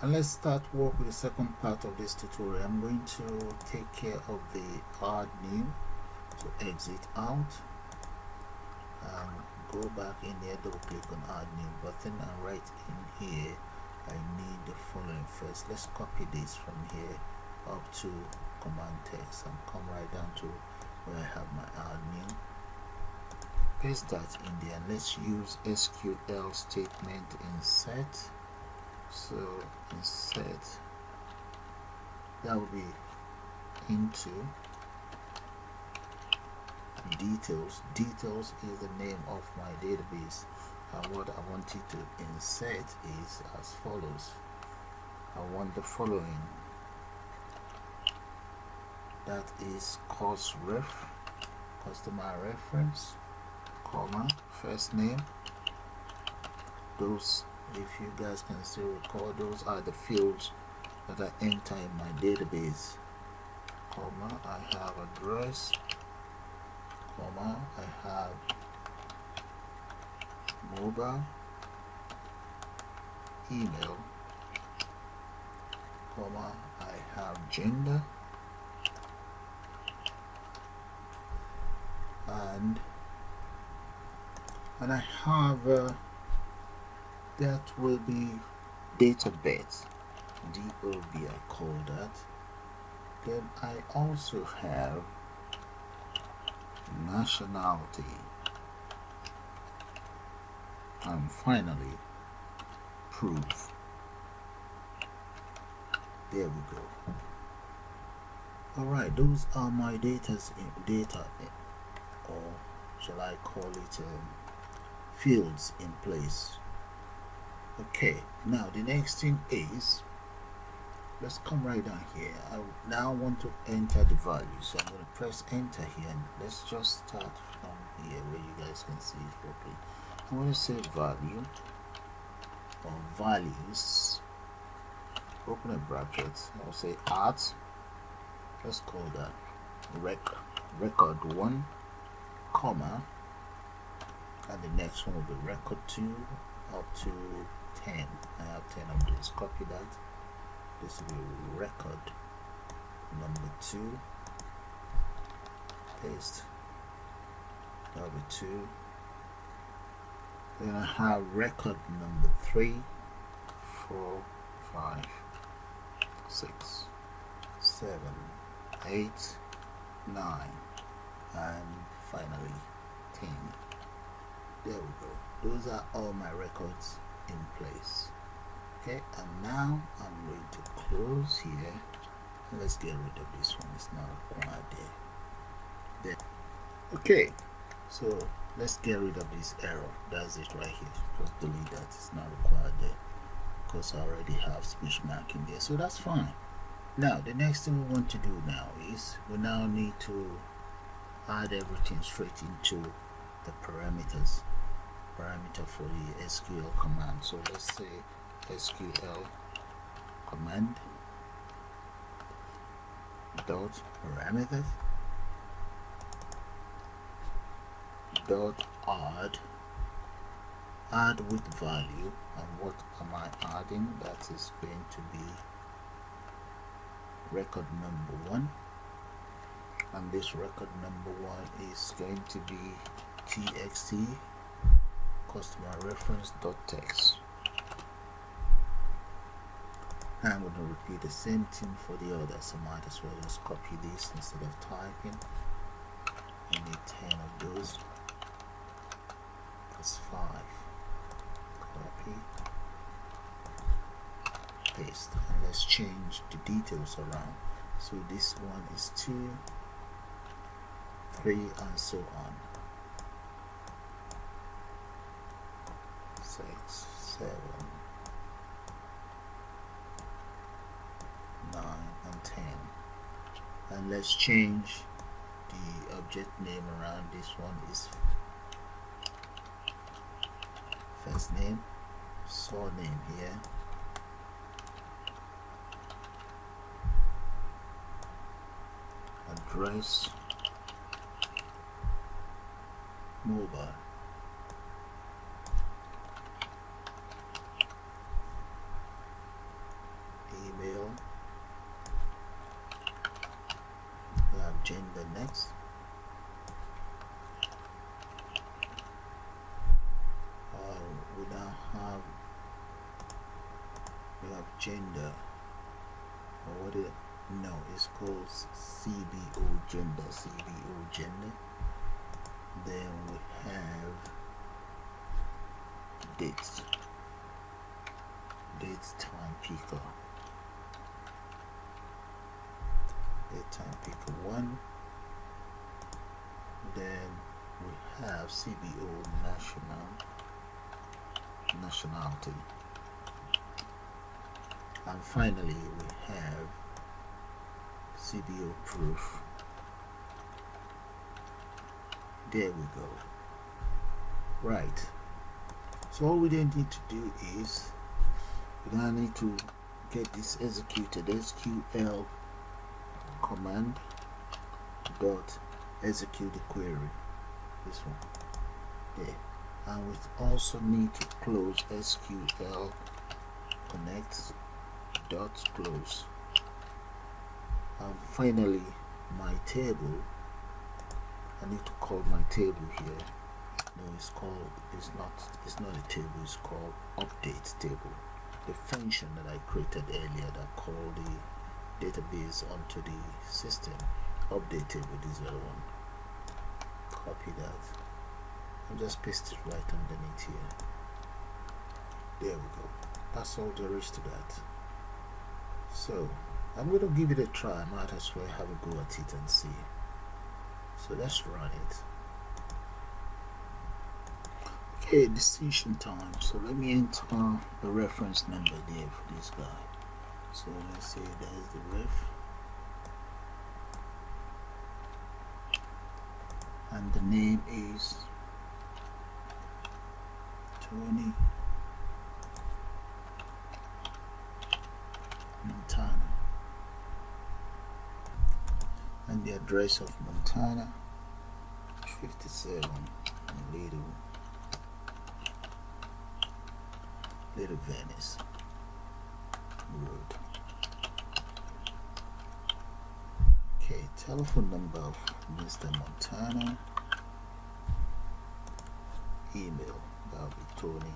And let's start work with the second part of this tutorial. I'm going to take care of the add new. So exit out and go back in there, double click on add new button, and right in here I need the following first. Let's copy this from here up to command text and come right down to where I have my add new. Paste that in there and let's use SQL statement insert. So insert, that will be into details. Details is the name of my database, and what I want it to insert is as follows. I want the following, that is course ref, customer reference, comma, first name. Those, if you guys can still recall, those are the fields that I enter in my database, comma, I have address, comma, I have mobile, email, comma, I have gender, and I have that will be date of birth, DOB I call that. Then I also have nationality, and finally proof. There we go. Alright, those are my data, or shall I call it fields in place. Okay, now the next thing is, let's come right down here. I now want to enter the value, so I'm going to press enter here, and let's just start from here where you guys can see it properly. I'm going to say value or values, open a bracket, I'll say art, let's call that record 1, comma, and the next one will be record 2 up to 10. I have 10 of those. Copy that. This will be record number 2. Paste. That'll be 2. Then I have record number 3, 4, 5, 6, 7, 8, 9, and finally 10. There we go. Those are all my records in place. Okay, and now I'm going to close here. Let's get rid of this one. It's not required there. Okay, so let's get rid of this error. That's it right here. Just delete that. It's not required there because I already have speech marking there. So that's fine. Now the next thing we want to do now is we now need to add everything straight into the parameter for the SQL command. So let's say SQL command dot parameters dot add with value, and what am I adding? That is going to be record number 1, and this record number 1 is going to be txt customer reference dot text. I'm going to repeat the same thing for the others. So I might as well just copy this instead of typing. I need 10 of those. That's 5. Copy, paste, and let's change the details around. So this one is 2, 3, and so on. 6, 7, 9, and 10. And let's change the object name around. This one is first name, surname here, address, mobile, gender next. We now have gender, or what it no, it's called CBO gender. Then we have dates time picker, date time picker 1. Then we have CBO nationality, and finally we have CBO proof. There we go. Right, so all we then need to do is we now need to get this executed. SQL command dot execute the query, this one there, and we also need to close SQL connect dot close. And finally my table, I need to call my table here. No, it's not a table, it's called update table. The function that I created earlier that called the database onto the system. Update table, this other one. Copy that and just paste it right underneath here. There we go. That's all there is to that. So I'm going to give it a try. I might as well have a go at it and see. So let's run it. Okay, decision time. So let me enter the reference number there for this guy. So let's say there's the ref, and the name is Tony Montana, and the address of Montana 57 Little Venice Road. Okay, telephone number of Mr. Montana, email, that'll be Tony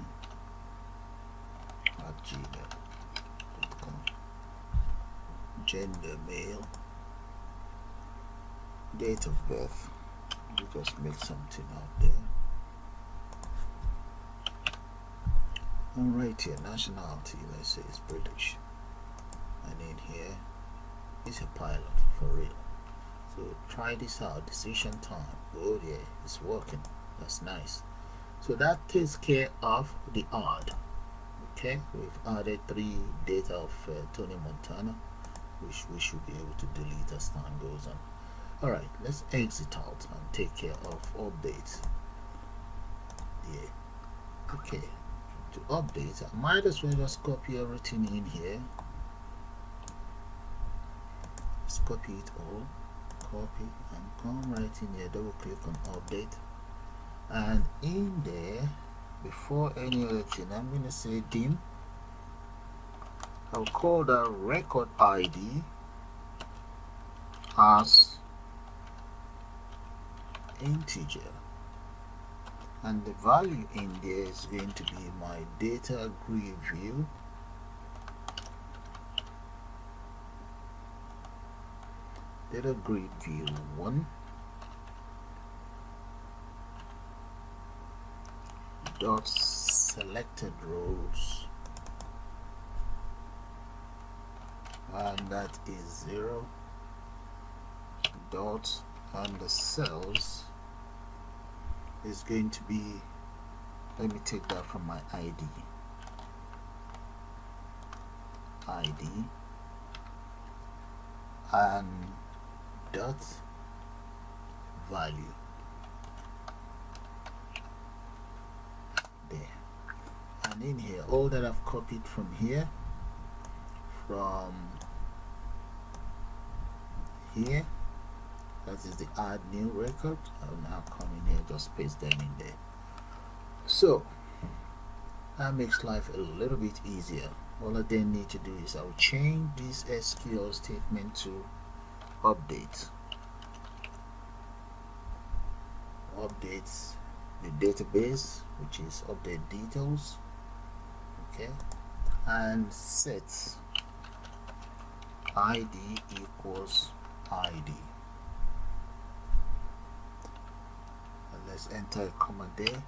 at gmail.com, gender male, date of birth, you just make something out there, and right here nationality, let's say it's British, and in here is a pilot for real. So try this out. Decision time. Oh yeah, it's working. That's nice. So that takes care of the add. Okay, we've added 3 data of Tony Montana, which we should be able to delete as time goes on. Alright, let's exit out and take care of updates. Yeah. Okay, to update, I might as well just copy everything in here. Let's copy it all, copy, and come right in here, double click on update, and in there, before any other thing, I'm going to say dim. I'll call the record ID as integer, and the value in there is going to be my data grid view, data grid view 1 dot selected rows, and that is 0 dot, and the cells is going to be, let me take that from my ID and dot value there, and in here all that I've copied from here, that is the add new record. I'll now come in here, just paste them in there. So that makes life a little bit easier. All I then need to do is I'll change this SQL statement to update. update the database, which is update details. Okay, and set id equals id, and let's enter a comma there,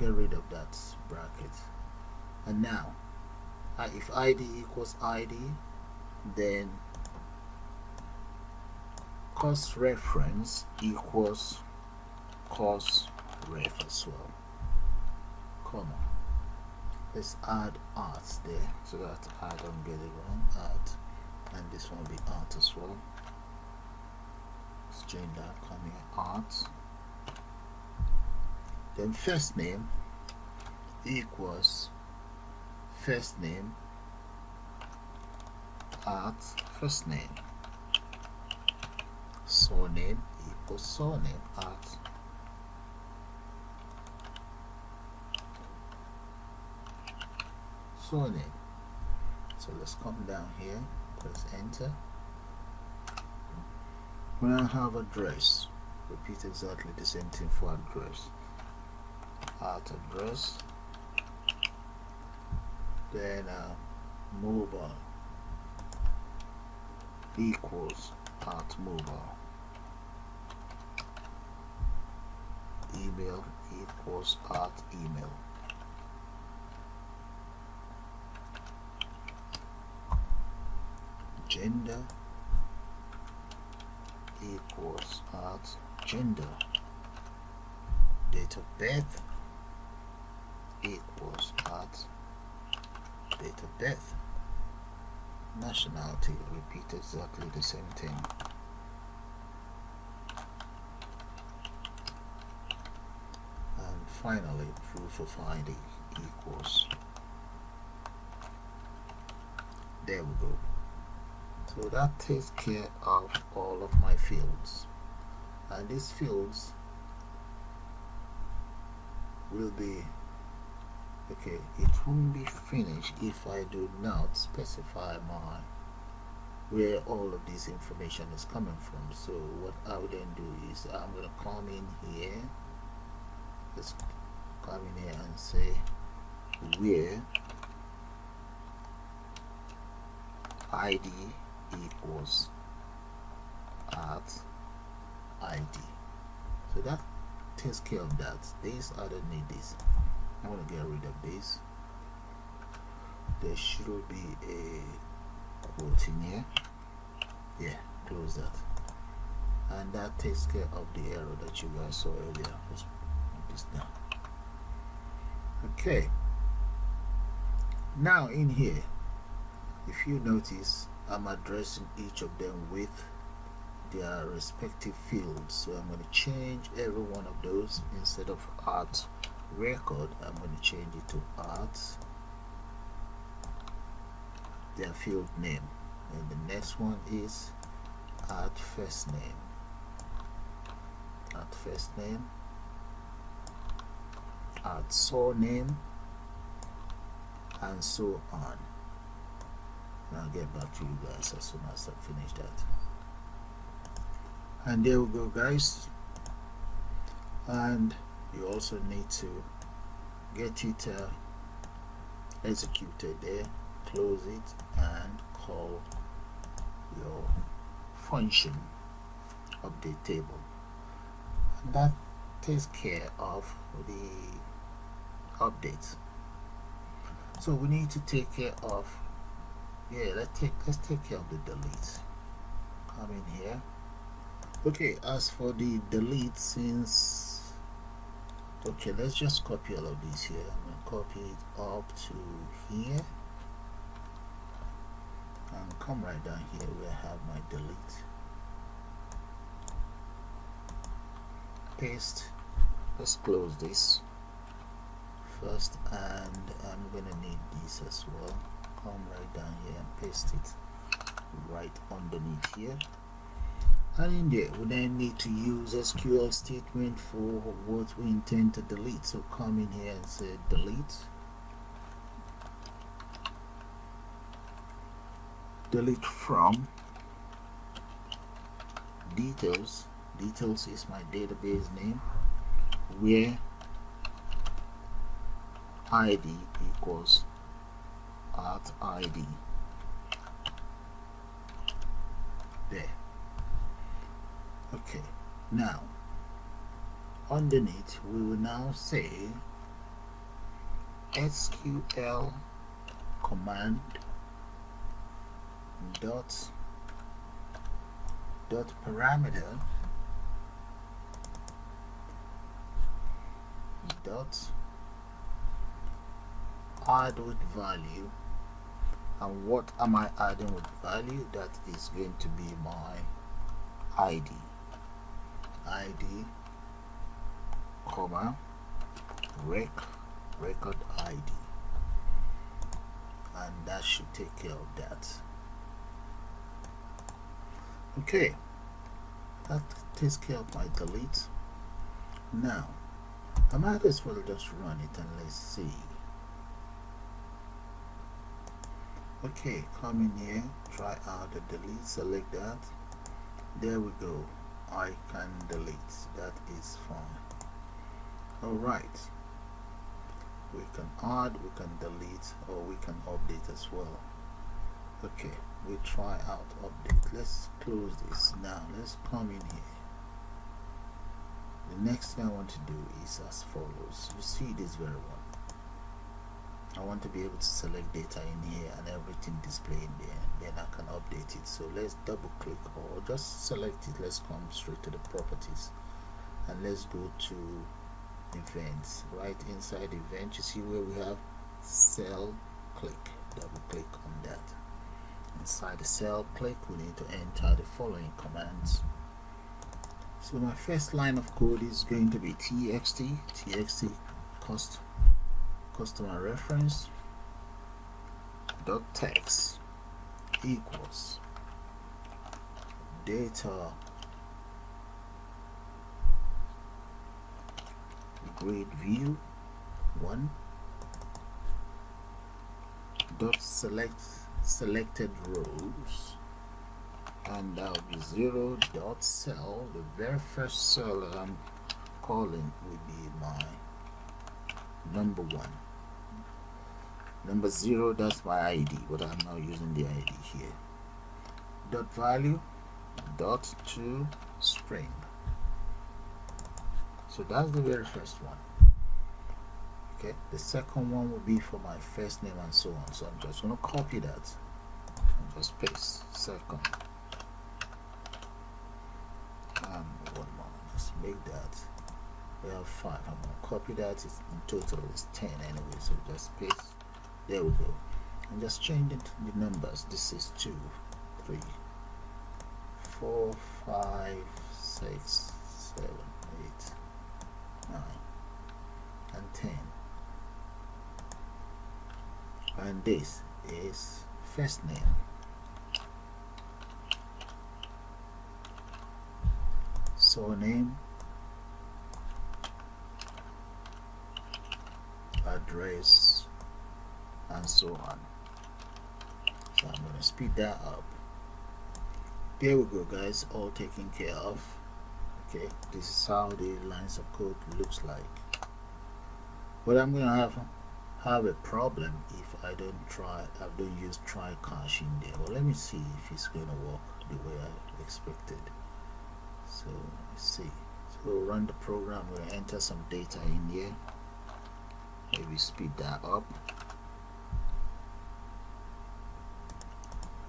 get rid of that bracket. And now if id equals id, then course reference equals course ref as well, comma. Let's add art there so that I don't get it wrong. Art, and this one will be art as well. Let's change that, come here, art. Then first name equals first name art first name. Surname equals surname art. Surname. So let's come down here, press enter. When I have address, repeat exactly the same thing for address. Art address. Then mobile equals art mobile. Email equals art email. Gender equals art gender. Date of birth equals art date of birth. Nationality, repeat exactly the same thing. And finally, proof of ID equals. There we go. So that takes care of all of my fields, and these fields will be okay. It won't be finished if I do not specify where all of this information is coming from. So what I will then do is I'm going to come in here, let's come in here and say where ID equals art ID. So that takes care of that. This, I don't need this. I'm going to get rid of this. There should be a quote in here. Yeah, close that. And that takes care of the error that you guys saw earlier. Let's put this down. Okay. Now in here, if you notice, I'm addressing each of them with their respective fields. So I'm going to change every one of those. Instead of art record, I'm going to change it to art, their field name, and the next one is art first name, art first name, art surname, and so on. And I'll get back to you guys as soon as I finish that. And there we go, guys. And you also need to get it executed there, close it, and call your function update table, and that takes care of the updates. So we need to take care of, let's take care of the delete. Come in here. Okay, as for the delete, since okay, let's just copy all of these here. I'm going to copy it up to here and come right down here where I have my delete. Paste. Let's close this first, and I'm gonna need this as well. Come right down here and paste it right underneath here. And in there, we then need to use SQL statement for what we intend to delete. So come in here and say delete. Delete from details details is my database name, where id equals @id. There. Okay, now underneath we will now say SQL command dot parameter dot add with value. And what am I adding with value? That is going to be my ID, comma record ID, and that should take care of that. Okay, that takes care of my delete. Now I might as well just run it and let's see. Okay, come in here, try out the delete, select that. There we go. I can delete. That is fine. Alright. We can add, we can delete, or we can update as well. Okay, we try out update. Let's close this. Now let's come in here. The next thing I want to do is as follows. You see this very one. I want to be able to select data in here and everything displayed there, then I can update it. So let's double click or just select it. Let's come straight to the properties and let's go to events. Right inside event, you see where we have cell click. Double click on that. Inside the cell click, we need to enter the following commands. So my first line of code is going to be txt customer reference dot text equals data grid view 1 dot selected rows, and that will be 0 dot cell. The very first cell that I'm calling will be my number 1. Number 0, that's my ID, but I'm not using the ID here. Dot value dot to string. So that's the very first one. Okay, the second one will be for my first name and so on. So I'm just going to copy that and just paste second. And one more, just make that. We have 5. I'm going to copy that. It's in total is 10 anyway, so just paste. There we go. And just change it, the numbers. This is 2, 3, 4, 5, 6, 7, 8, 9, and 10. And this is first name. Surname, address, and so on. So I'm going to speed that up. There we go, guys, all taken care of. Okay, this is how the lines of code looks like. But I'm going to have a problem if I don't use try catch in there. Well, let me see if it's going to work the way I expected. So let's see. So run the program. We're going to enter some data in here. Maybe speed that up.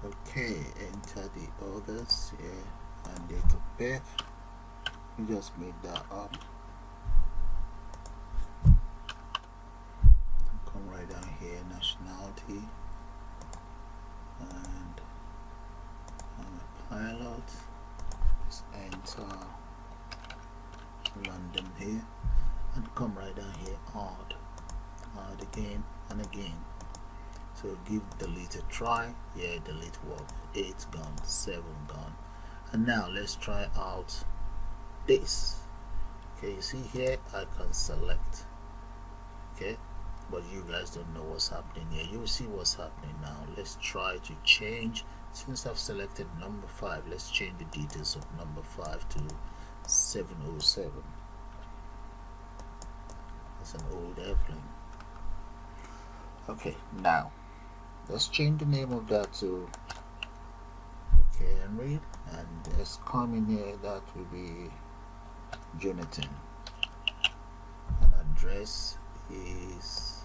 Okay, enter the others here and date of birth. We just made that up. Come right down here, nationality, and I'm a pilot. Just enter London here, and come right down here, add again and again. So give delete a try. Yeah, delete work. 8 gone, 7 gone. And now let's try out this. Okay, you see here I can select. Okay, but you guys don't know what's happening here. You will see what's happening now. Let's try to change. Since I've selected number 5, let's change the details of number 5 to 707. It's an old airplane. Okay, now let's change the name of that to Henry, and let's come in here. That will be Jonathan, and address is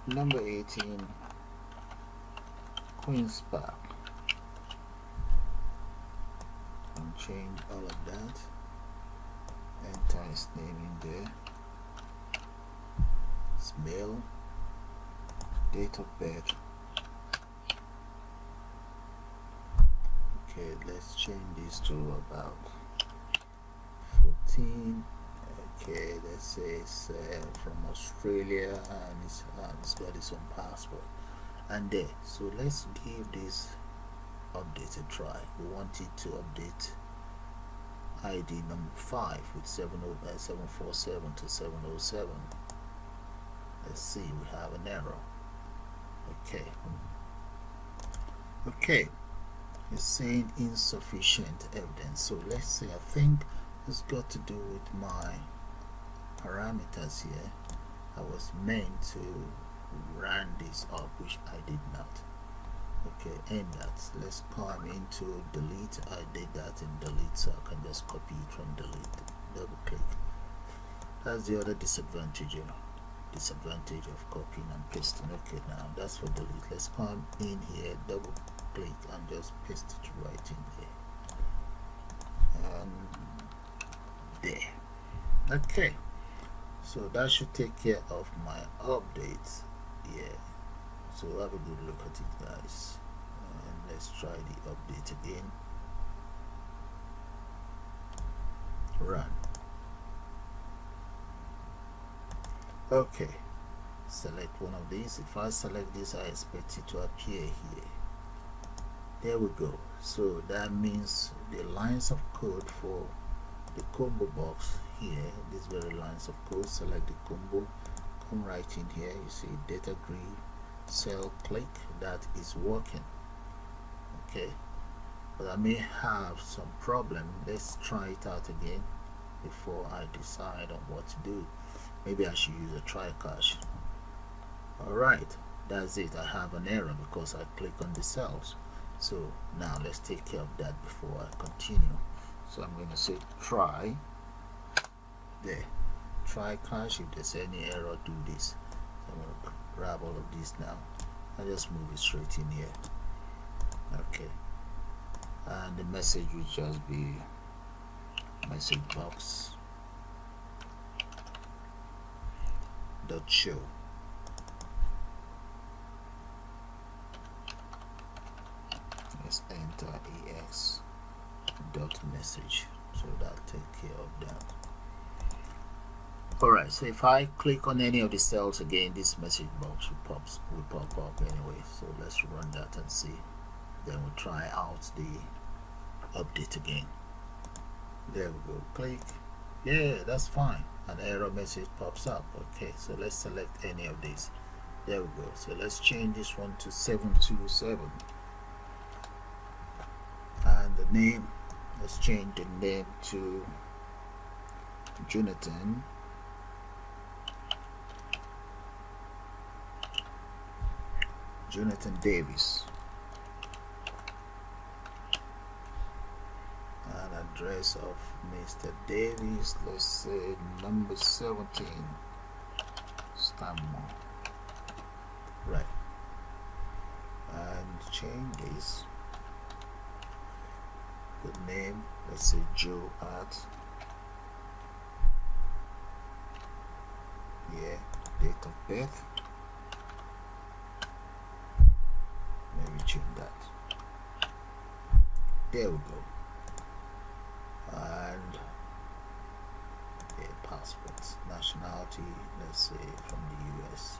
number 18 Queens Park, and change all of that. Enter his name in there. It's male, date of birth. Okay, let's change this to about 14. Okay, let's say it's from Australia, and it's got its own passport. And there, so let's give this update a try. We want it to update ID number 5 with 747 to 707. Let's see, we have an error. Okay, it's saying insufficient evidence. So let's say, I think it's got to do with my parameters here. I was meant to run this up, which I did not. Okay, end that. Let's come into delete. I did that in delete, so I can just copy it from delete. Double click. That's the other disadvantage, disadvantage of copying and pasting. Okay, now that's for delete. Let's come in here, double click, and just paste it right in there. And there. Okay, so that should take care of my updates. Yeah, so have a good look at it, guys, and let's try the update again. Run. Okay, select one of these. If I select this, I expect it to appear here. There we go. So that means the lines of code for the combo box here, these very lines of code, select the combo, come right in here, you see data grid, cell, click. That is working. Okay, but I may have some problem. Let's try it out again before I decide on what to do. Maybe I should use a try catch. Alright, that's it. I have an error because I click on the cells. So now let's take care of that before I continue. So I'm going to say try. There, try catch. If there's any error, do this. So I'm going to grab all of this now and just move it straight in here. Okay, and the message will just be message box dot show. Let's enter ex dot message, so that'll take care of that. Alright, so if I click on any of the cells again, this message box will pop up anyway. So let's run that and see. Then we'll try out the update again. There we go. Click. Yeah, that's fine. An error message pops up. Okay, so let's select any of these. There we go. So let's change this one to 727. And the name, let's change the name to Jonathan Davis. And address of Mr. Davis, let's say number 17 Stanmore. Right. And change this. The name, let's say Joe at. Yeah, date of birth. Maybe change that. There we go. And yeah, passports, nationality, let's say from the US.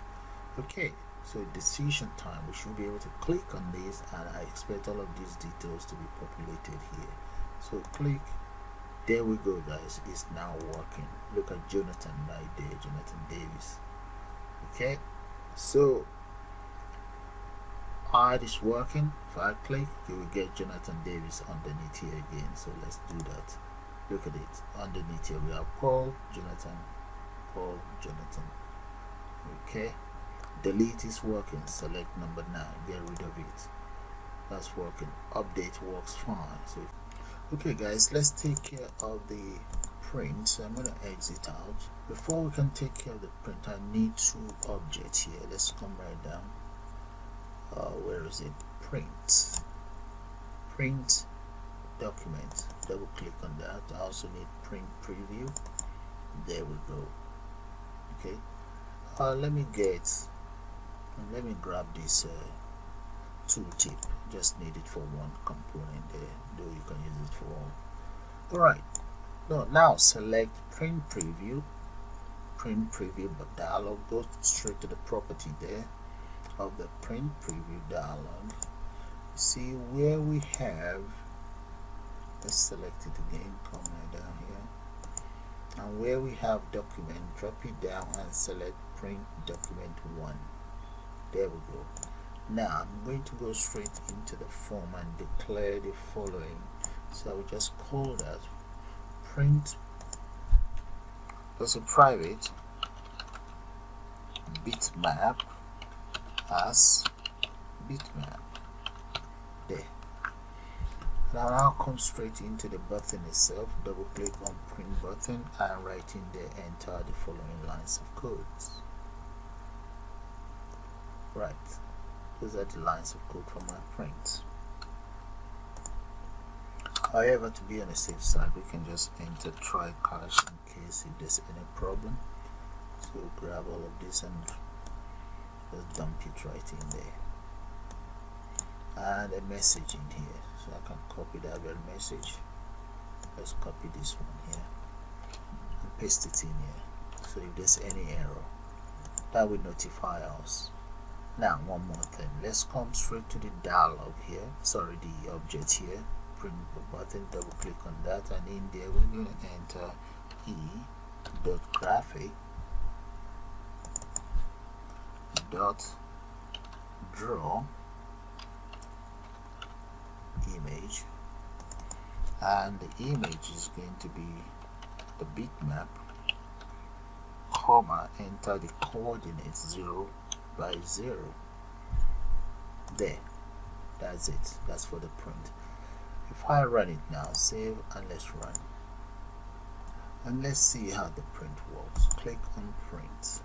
Okay, so decision time, we should be able to click on this, and I expect all of these details to be populated here. So click. There we go, guys. It's now working. Look at Jonathan right there, Jonathan Davis. Okay, so it is working. If I click, you will get Jonathan Davis underneath here again. So let's do that. Look at it. Underneath here we have Paul Jonathan. Okay. Delete is working. Select number 9. Get rid of it. That's working. Update works fine. So okay guys, let's take care of the print. So I'm going to exit out. Before we can take care of the print, I need 2 objects here. Let's come right down. Where is it? Print document. Double click on that. I also need print preview. There we go. Okay. Let me grab this tooltip. Just need it for one component there, though you can use it for all. Alright, now select print preview but dialog. Go straight to the property there of the print preview dialog. See where we have, let's select it again, come right down here, and where we have document, drop it down and select print document 1. There we go. Now I'm going to go straight into the form and declare the following. So I will just call that print. There's a private bitmap as bitmap. There. Now I'll come straight into the button itself. Double click on print button and write in there, enter the following lines of codes. Right. Those are the lines of code for my print. However, to be on the safe side, we can just enter try catch in case if there's any problem. So grab all of this and just dump it right in there. And a message in here. So I can copy that very message. Let's copy this one here and paste it in here. So if there's any error, that will notify us. Now one more thing, let's come straight to the dialog here, sorry, the object here, print button, double click on that, and in there we're going to enter e.graphic.draw image, and the image is going to be the bitmap, comma, enter the coordinates 0 by 0. There, that's it. That's for the print. If I run it now, save and let's run, and let's see how the print works. Click on print.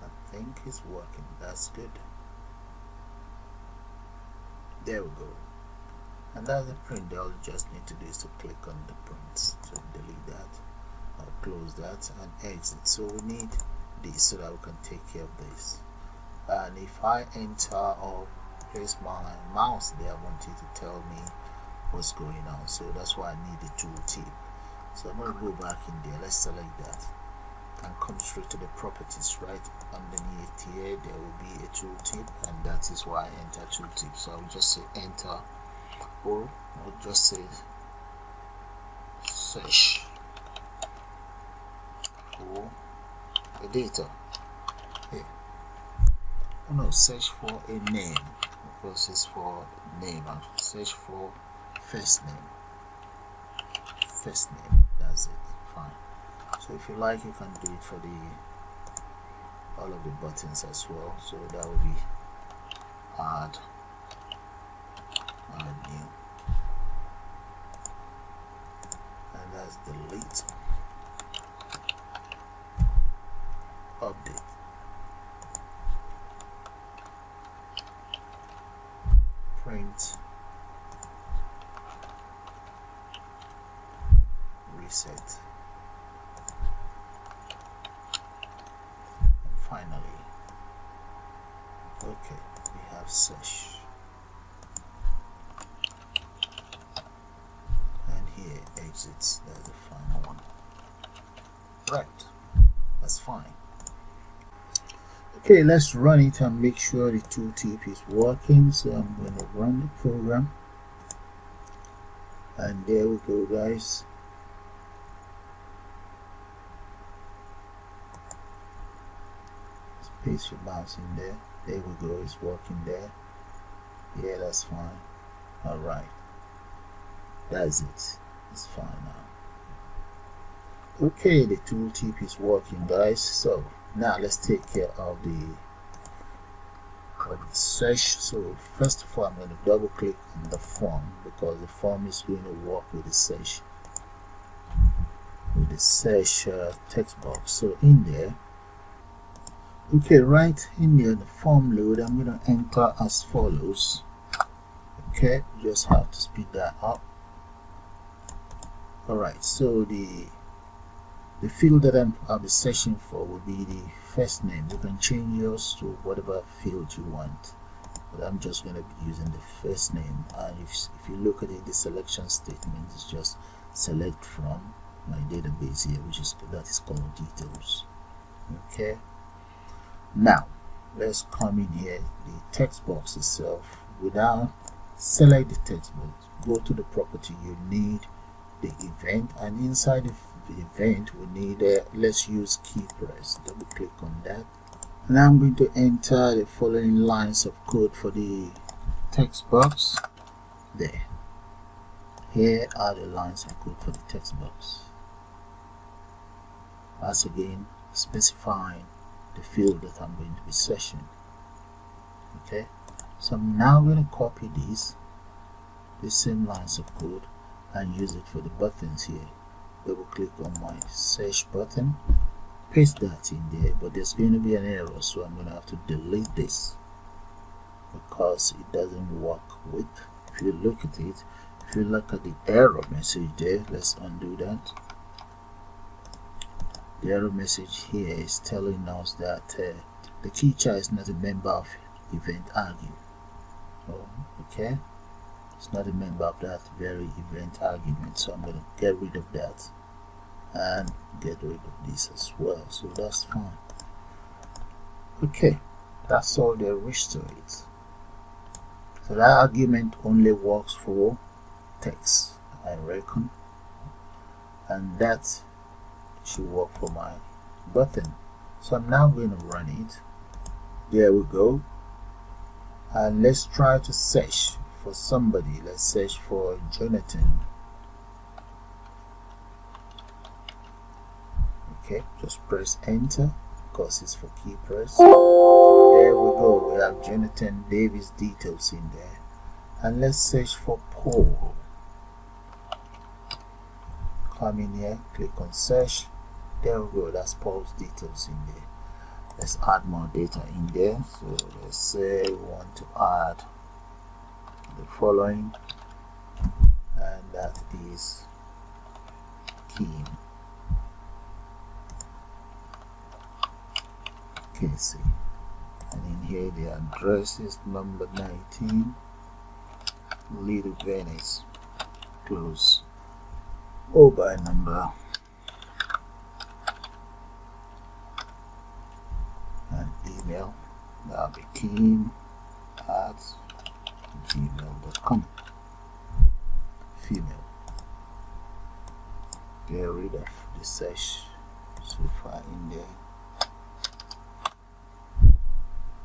I think it's working. That's good. There we go. And that's the print. All you just need to do is to click on the print. So delete that or close that and exit. So we need this so that we can take care of this. And if I enter or place my mouse there, I want it to tell me what's going on. So that's why I need the tooltip. So I'm going to go back in there. Let's select that and come straight to the properties. Right underneath here there will be a tooltip, and that is why I enter tooltip. So I will just say enter, or I'll just say search for a data here. Oh no, search for a name, because it's for name. I'll search for first name. That's it. Fine. So if you like, you can do it for all of the buttons as well. So that will be add new, and that's delete, update, print, reset, and finally, okay, we have search, and here exits. That's the final one. Right, that's fine. Okay, let's run it and make sure the tooltip is working. So I'm going to run the program, and there we go, guys. Just paste your mouse in there. There we go, it's working there. Yeah, that's fine. Alright, that's it. It's fine now. Okay, the tooltip is working, guys. So now let's take care of the search. So first of all, I'm going to double click on the form, because the form is going to work with the search text box. So in there, okay, right in there, the form load, I'm going to enter as follows. Okay, just have to speed that up. Alright, so the field that I'll be searching for will be the first name. You can change yours to whatever field you want, but I'm just going to be using the first name. And if you look at it, the selection statement is just select from my database here, that is called details. Okay, now let's come in here, the text box itself. Without select the text box, go to the property, you need the event, and inside the event we need let's use key press. Double click on that, and I'm going to enter the following lines of code for the text box. There, here are the lines of code for the text box, as again specifying the field that I'm going to be searching. Okay, so I'm now going to copy the same lines of code and use it for the buttons here. Double click on my search button, paste that in there, but there's going to be an error, so I'm going to have to delete this because it doesn't work with, if you look at it, if you look at the error message there, let's undo that. The error message here is telling us that the teacher is not a member of event argue. Okay, it's not a member of that very event argument, so I'm going to get rid of that and get rid of this as well, so that's fine. Okay, that's all there is to it. So that argument only works for text, I reckon, and that should work for my button. So I'm now going to run it. There we go, and let's try to search for somebody. Let's search for Jonathan. Okay, just press enter because it's for key press. There we go, we have Jonathan Davis details in there. And let's search for Paul. Come in here, click on search. There we go, that's Paul's details in there. Let's add more data in there. So let's say we want to add the following, and that is Kim Casey, and in here the address is number 19 Little Venice Close, by number, and email, that'll be kim@gmail.com. Female. Get rid of the search so far in there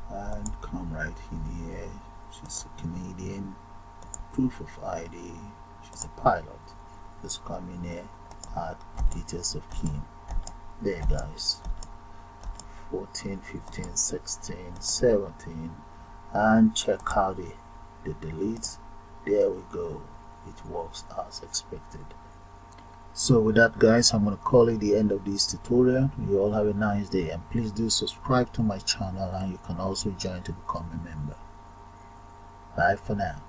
and come right in here. She's a Canadian, proof of ID, she's a pilot. Just come in here, add details of Kim. There guys, 14, 15, 16, 17, and check how the delete. There we go, it works as expected. So with that guys, I'm going to call it the end of this tutorial. You all have a nice day, and please do subscribe to my channel, and you can also join to become a member. Bye for now.